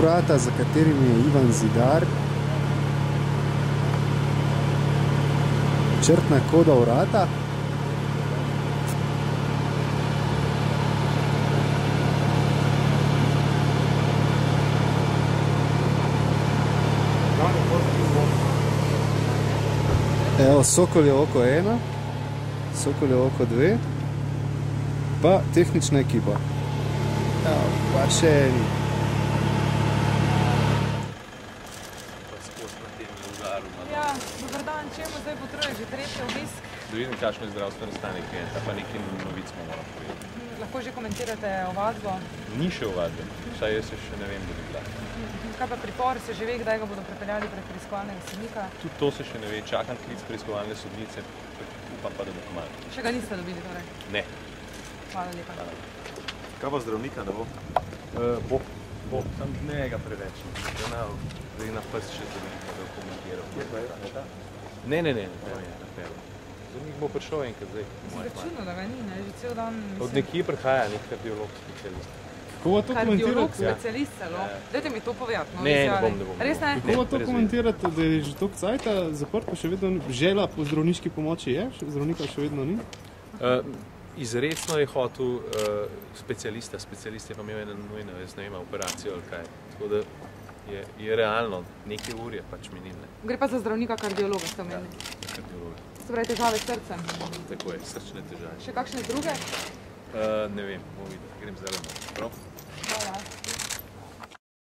vrata, za katerimi je Ivan Zidar. Črtna koda vrata. Evo, Sokoljevo oko 1, Sokoljevo oko 2, pa tehnična ekipa. Evo, pa še eni. Ja, dober dan, čemu zdaj potruješ že tretji obisk? Da vidim, kakšno je zdravstveno stanje klienta, pa nekaj novic mu moram povedati. Lahko že komentirate ovadbo? Ni še ovadbe, vsaj jaz še ne vem, da bi bila. Kaj pa pripor, se že ve, kdaj ga bodo prepeljali pred preiskovalnega sodnika? Tudi to se še ne ve, čakam klic preiskovalne sodnice, upam pa, da bo kmalu. Še ga niste dobili torej? Ne. Hvala lepa. Kaj pa zdravnika ne bo? Bo, tam njega preveč. Zdaj na prst še zdravnika, da bo komentiral. Ne, na peru. Zdravnik bo prišel enkrat zdaj. Zračuno, da ga ni, ne? Že cel dan... Od nekje prihaja nek kardiolog specialist. Kako to Kardiolog komentirate? specialist celo? Dajte mi to povedati. Ne bom. Res ne? Kako to komentirate, da je že toliko cajta zaprt, pa še vedno želja po zdravniški pomoči je? Zdravnika še vedno ni? Izrecno je hotel specialista je pa imel eno nujno, jaz ne vem, operacijo ali kaj. Tako da je realno, nekaj ur je pač minilne. Gre pa za zdravnika kardiologa, ste omenili. Ja, kardiologa. Se pravi težave s srcem? Tako je, srčne težave. Še kakšne druge? Ne vem, bomo videli, grem zdaj. Prav?